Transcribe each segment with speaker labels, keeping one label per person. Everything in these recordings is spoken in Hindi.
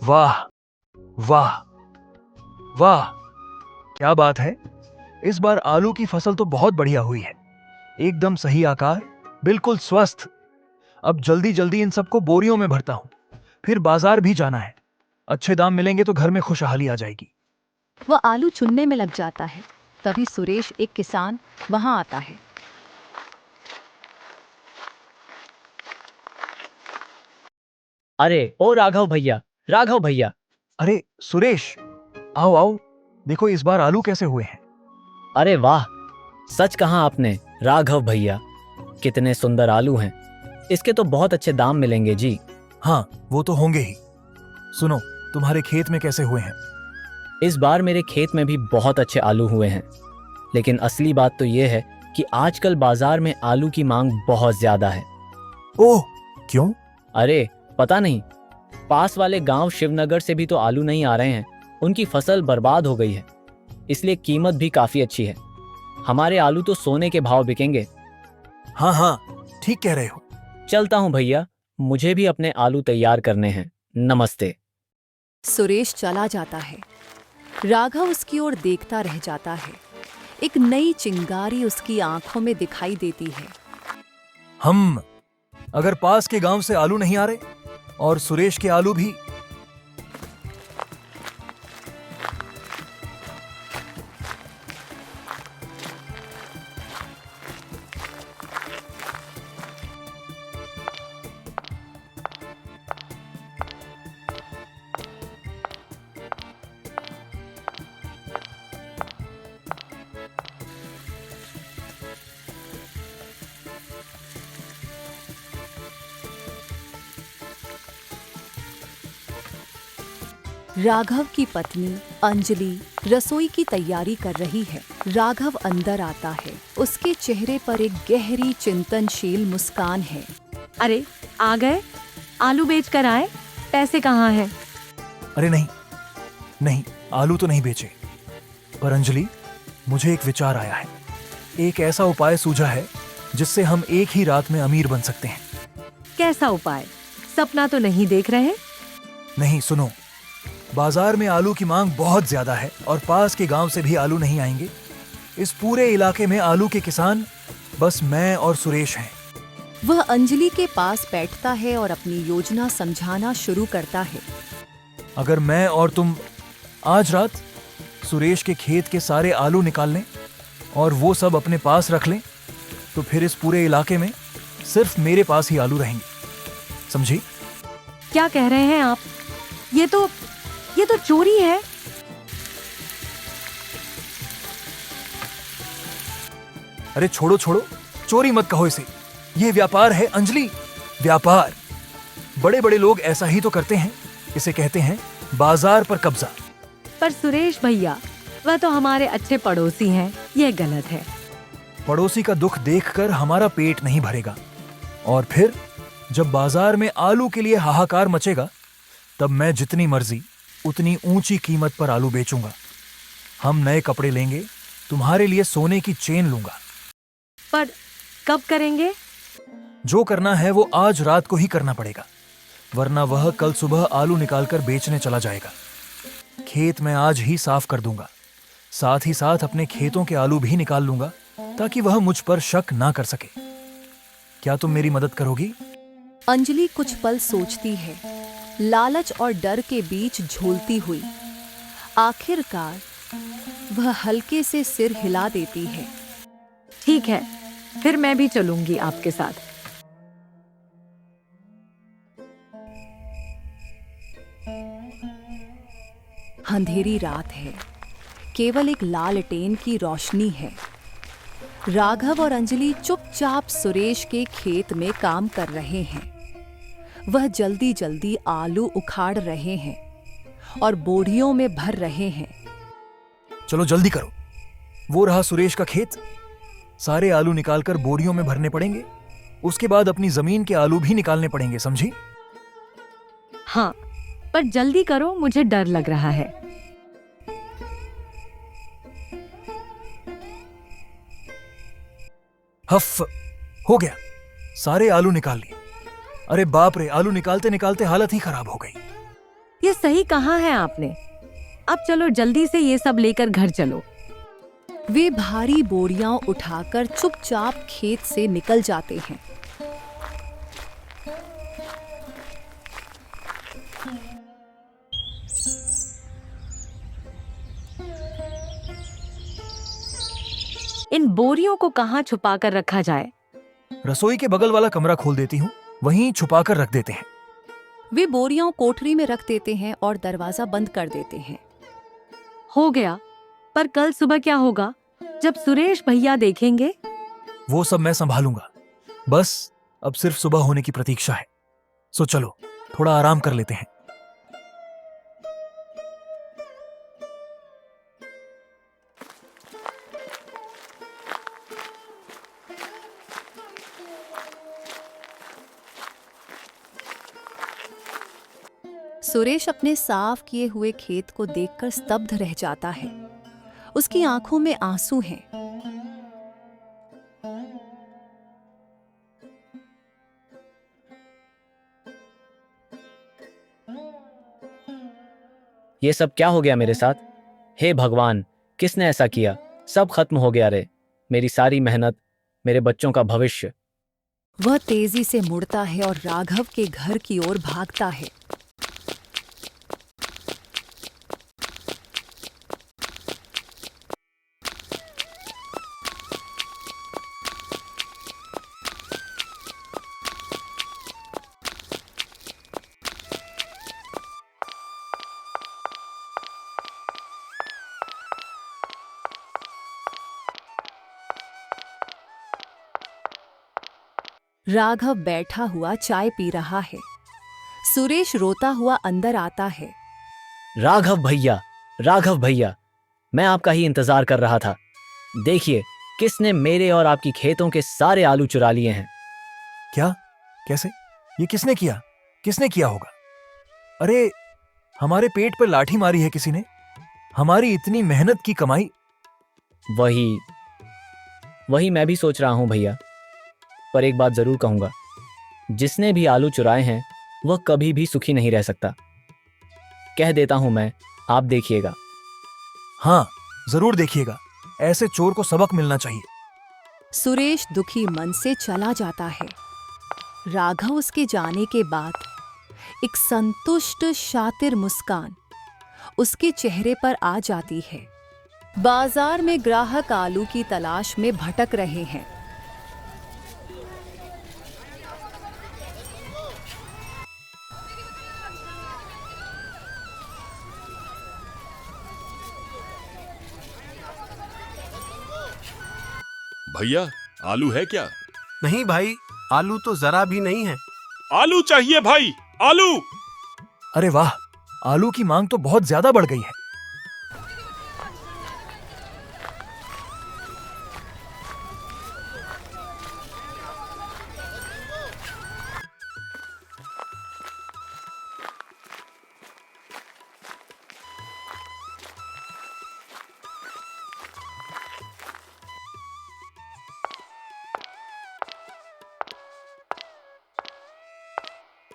Speaker 1: वाह वाह वाह, क्या बात है। इस बार आलू की फसल तो बहुत बढ़िया हुई है। एकदम सही आकार, बिल्कुल स्वस्थ। अब जल्दी जल्दी इन सबको बोरियों में भरता हूं, फिर बाजार भी जाना है। अच्छे दाम मिलेंगे तो घर में खुशहाली आ जाएगी।
Speaker 2: वह आलू चुनने में लग जाता है। तभी सुरेश, एक किसान, वहां आता है।
Speaker 3: अरे ओ राघव भैया, राघव भैया।
Speaker 1: अरे सुरेश, आओ आओ, देखो इस बार आलू कैसे हुए हैं।
Speaker 3: अरे वाह, सच कहा आपने राघव भैया। कितने सुंदर आलू हैं। इसके तो बहुत अच्छे दाम मिलेंगे जी।
Speaker 1: हाँ, वो तो होंगे ही। सुनो, तुम्हारे खेत में कैसे हुए हैं?
Speaker 3: इस बार मेरे खेत में भी बहुत अच्छे आलू हुए हैं। लेकिन असली बात तो ये है कि आजकल बाजार में आलू की मांग बहुत ज्यादा है।
Speaker 1: ओह, क्यों?
Speaker 3: अरे पता नहीं, पास वाले गांव शिवनगर से भी तो आलू नहीं आ रहे हैं। उनकी फसल बर्बाद हो गई है, इसलिए कीमत भी काफी अच्छी है। हमारे आलू तो सोने के भाव बिकेंगे।
Speaker 1: हाँ हाँ, ठीक कह रहे हो।
Speaker 3: चलता हूं भैया, मुझे भी अपने आलू तैयार करने हैं। नमस्ते।
Speaker 2: सुरेश चला जाता है। राघव उसकी ओर देखता रह जाता है। एक नई चिंगारी उसकी आंखों में दिखाई देती है।
Speaker 1: हम अगर पास के गांव से आलू नहीं आ रहे और सुरेश के आलू भी।
Speaker 2: राघव की पत्नी अंजलि रसोई की तैयारी कर रही है। राघव अंदर आता है। उसके चेहरे पर एक गहरी चिंतनशील मुस्कान है।
Speaker 4: अरे आ गए, आलू बेच कर आए। पैसे कहाँ हैं?
Speaker 1: अरे नहीं नहीं, आलू तो नहीं बेचे। पर अंजलि, मुझे एक विचार आया है। एक ऐसा उपाय सूझा है जिससे हम एक ही रात में अमीर बन सकते हैं।
Speaker 4: कैसा उपाय? सपना तो नहीं देख रहे?
Speaker 1: नहीं, सुनो। बाजार में आलू की मांग बहुत ज्यादा है और पास के गांव से भी आलू नहीं आएंगे। इस पूरे इलाके में आलू के किसान बस मैं और सुरेश हैं।
Speaker 2: वह अंजलि के पास बैठता है और अपनी योजना समझाना शुरू करता है।
Speaker 1: अगर मैं और तुम आज रात सुरेश के खेत के सारे आलू निकाल लें और वो सब अपने पास रख लें, तो फिर इस पूरे इलाके में सिर्फ मेरे पास ही आलू रहेंगे। समझी?
Speaker 4: क्या कह रहे हैं आप? ये तो चोरी है।
Speaker 1: अरे छोड़ो छोड़ो, चोरी मत कहो इसे। ये व्यापार है अंजलि, व्यापार। बड़े बड़े लोग ऐसा ही तो करते हैं। इसे कहते हैं बाजार पर कब्जा।
Speaker 4: पर सुरेश भैया, वह तो हमारे अच्छे पड़ोसी हैं। यह गलत है।
Speaker 1: पड़ोसी का दुख देखकर हमारा पेट नहीं भरेगा। और फिर जब बाजार में आलू के लिए हाहाकार मचेगा, तब मैं जितनी मर्जी उतनी ऊंची कीमत पर आलू बेचूंगा। हम नए कपड़े लेंगे, तुम्हारे लिए सोने की चेन लूंगा।
Speaker 4: पर कब करेंगे?
Speaker 1: जो करना है वो आज रात को ही करना पड़ेगा, वरना वह कल सुबह आलू निकालकर बेचने चला जाएगा। खेत मैं आज ही साफ कर दूंगा। साथ ही साथ अपने खेतों के आलू भी निकाल लूंगा, ताकि वह मुझ पर शक ना कर सके। क्या तुम मेरी मदद करोगी?
Speaker 2: अंजलि कुछ पल सोचती है, लालच और डर के बीच झूलती हुई। आखिरकार वह हल्के से सिर हिला देती है।
Speaker 4: ठीक है, फिर मैं भी चलूंगी आपके साथ।
Speaker 2: अंधेरी रात है। केवल एक लालटेन की रोशनी है। राघव और अंजलि चुपचाप सुरेश के खेत में काम कर रहे हैं। वह जल्दी जल्दी आलू उखाड़ रहे हैं और बोरियों में भर रहे हैं।
Speaker 1: चलो जल्दी करो। वो रहा सुरेश का खेत। सारे आलू निकालकर बोरियों में भरने पड़ेंगे। उसके बाद अपनी जमीन के आलू भी निकालने पड़ेंगे, समझी?
Speaker 4: हाँ, पर जल्दी करो, मुझे डर लग रहा है।
Speaker 1: हफ, हो गया। सारे आलू निकाल लिए। अरे बाप रे, आलू निकालते निकालते हालत ही खराब हो गई।
Speaker 4: ये सही कहा है आपने। अब चलो जल्दी से ये सब लेकर घर चलो।
Speaker 2: वे भारी बोरियां उठाकर चुपचाप खेत से निकल जाते हैं।
Speaker 4: इन बोरियों को कहाँ छुपा कर रखा जाए?
Speaker 1: रसोई के बगल वाला कमरा खोल देती हूँ, वहीं छुपा कर रख देते हैं।
Speaker 2: वे बोरियां कोठरी में रख देते हैं और दरवाजा बंद कर देते हैं।
Speaker 4: हो गया, पर कल सुबह क्या होगा जब सुरेश भैया देखेंगे?
Speaker 1: वो सब मैं संभालूंगा। बस अब सिर्फ सुबह होने की प्रतीक्षा है। सो चलो थोड़ा आराम कर लेते हैं।
Speaker 2: सुरेश अपने साफ किए हुए खेत को देखकर स्तब्ध रह जाता है। उसकी आंखों में आंसू हैं।
Speaker 3: ये सब क्या हो गया मेरे साथ? हे भगवान, किसने ऐसा किया? सब खत्म हो गया रे। मेरी सारी मेहनत, मेरे बच्चों का भविष्य।
Speaker 2: वह तेजी से मुड़ता है और राघव के घर की ओर भागता है। राघव बैठा हुआ चाय पी रहा है। सुरेश रोता हुआ अंदर आता है।
Speaker 3: राघव भैया, मैं आपका ही इंतजार कर रहा था। देखिए, किसने मेरे और आपकी खेतों के सारे आलू चुरा लिए हैं।
Speaker 1: क्या? कैसे? ये किसने किया? किसने किया होगा? अरे, हमारे पेट पर लाठी मारी है किसी ने। हमारी इतनी मेहनत की कमाई।
Speaker 3: वही मैं भी सोच रहा हूं भैया। पर एक बात जरूर कहूंगा, जिसने भी आलू चुराए हैं वह कभी भी सुखी नहीं रह सकता। कह देता हूं मैं, आप देखिएगा।
Speaker 1: हाँ, जरूर देखिएगा। ऐसे चोर को सबक मिलना चाहिए।
Speaker 2: सुरेश दुखी मन से चला जाता है। राघव उसके जाने के बाद एक संतुष्ट शातिर मुस्कान उसके चेहरे पर आ जाती है। बाजार में ग्राहक आलू की तलाश में भटक रहे हैं।
Speaker 5: भैया, आलू है क्या?
Speaker 6: नहीं भाई, आलू तो जरा भी नहीं है।
Speaker 5: आलू चाहिए भाई, आलू।
Speaker 1: अरे वाह, आलू की मांग तो बहुत ज्यादा बढ़ गई है।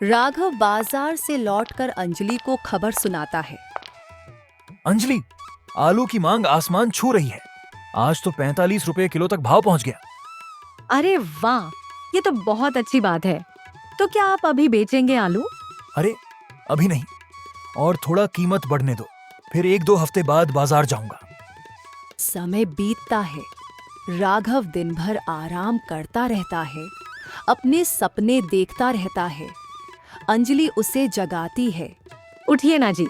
Speaker 2: राघव बाजार से लौटकर अंजलि को खबर सुनाता है।
Speaker 1: अंजलि, आलू की मांग आसमान छू रही है। आज तो 45 रुपए किलो तक भाव पहुंच गया।
Speaker 4: अरे वाह, ये तो बहुत अच्छी बात है। तो क्या आप अभी बेचेंगे आलू?
Speaker 1: अरे अभी नहीं, और थोड़ा कीमत बढ़ने दो, फिर 1-2 हफ्ते बाद बाजार जाऊंगा।
Speaker 2: समय बीतता है। राघव दिन भर आराम करता रहता है, अपने सपने देखता रहता है। अंजलि उसे जगाती है।
Speaker 4: उठिए ना जी,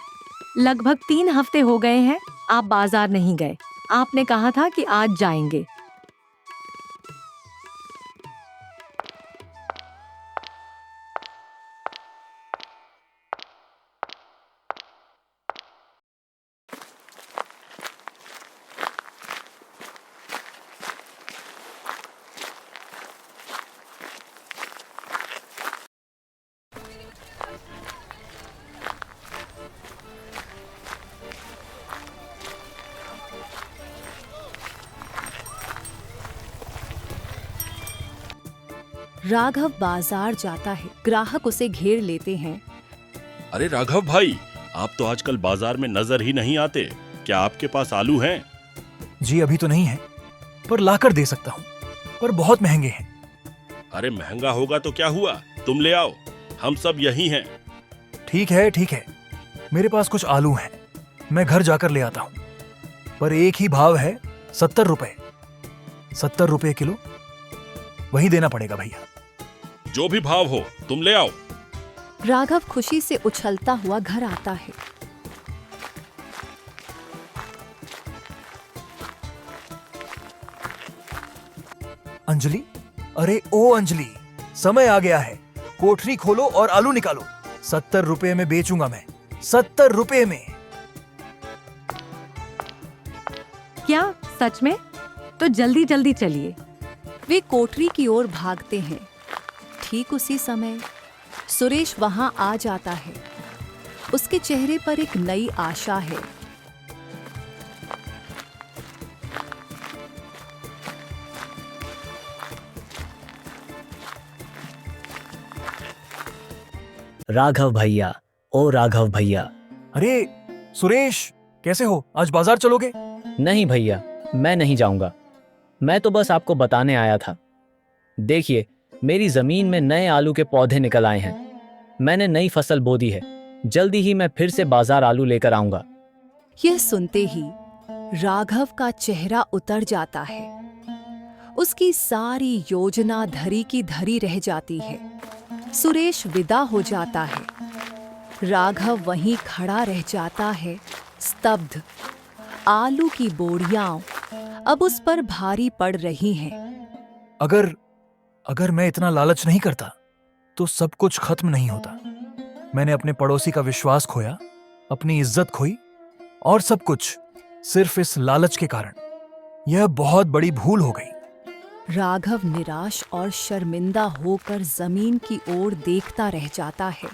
Speaker 4: लगभग 3 हफ्ते हो गए हैं आप बाजार नहीं गए। आपने कहा था कि आज जाएंगे।
Speaker 2: राघव बाजार जाता है। ग्राहक उसे घेर लेते हैं।
Speaker 5: अरे राघव भाई, आप तो आजकल बाजार में नजर ही नहीं आते। क्या आपके पास आलू हैं?
Speaker 1: जी अभी तो नहीं है, पर लाकर दे सकता हूँ, पर बहुत महंगे हैं।
Speaker 5: अरे महंगा होगा तो क्या हुआ, तुम ले आओ, हम सब यही हैं।
Speaker 1: ठीक है, मेरे पास कुछ आलू हैं, मैं घर जाकर ले आता हूँ। पर एक ही भाव है, 70 रुपए। 70 रुपए किलो, वही देना पड़ेगा भैया।
Speaker 5: जो भी भाव हो तुम ले आओ।
Speaker 2: राघव खुशी से उछलता हुआ घर आता है।
Speaker 1: अंजलि, अरे ओ अंजलि, समय आ गया है, कोठरी खोलो और आलू निकालो। 70 रुपए में बेचूंगा मैं, 70 रुपए में।
Speaker 4: क्या सच में? तो जल्दी जल्दी चलिए।
Speaker 2: वे कोठरी की ओर भागते हैं। ठीक उसी समय सुरेश वहां आ जाता है। उसके चेहरे पर एक नई आशा है।
Speaker 3: राघव भैया, ओ राघव भैया।
Speaker 1: अरे सुरेश, कैसे हो? आज बाजार चलोगे?
Speaker 3: नहीं भैया, मैं नहीं जाऊंगा। मैं तो बस आपको बताने आया था। देखिए, मेरी जमीन में नए आलू के पौधे निकल आए हैं। मैंने नई फसल बो दी है। जल्दी ही मैं फिर से बाजार आलू लेकर आऊंगा।
Speaker 2: यह सुनते ही राघव का चेहरा उतर जाता है। उसकी सारी योजना धरी की धरी रह जाती है। सुरेश विदा हो जाता है। राघव वहीं खड़ा रह जाता है, स्तब्ध। आलू की बोरियां अब उस पर भारी पड़ रही हैं।
Speaker 1: अगर मैं इतना लालच नहीं करता तो सब कुछ खत्म नहीं होता। मैंने अपने पड़ोसी का विश्वास खोया, अपनी इज्जत खोई, और सब कुछ सिर्फ इस लालच के कारण। यह बहुत बड़ी भूल हो गई।
Speaker 2: राघव निराश और शर्मिंदा होकर जमीन की ओर देखता रह जाता है।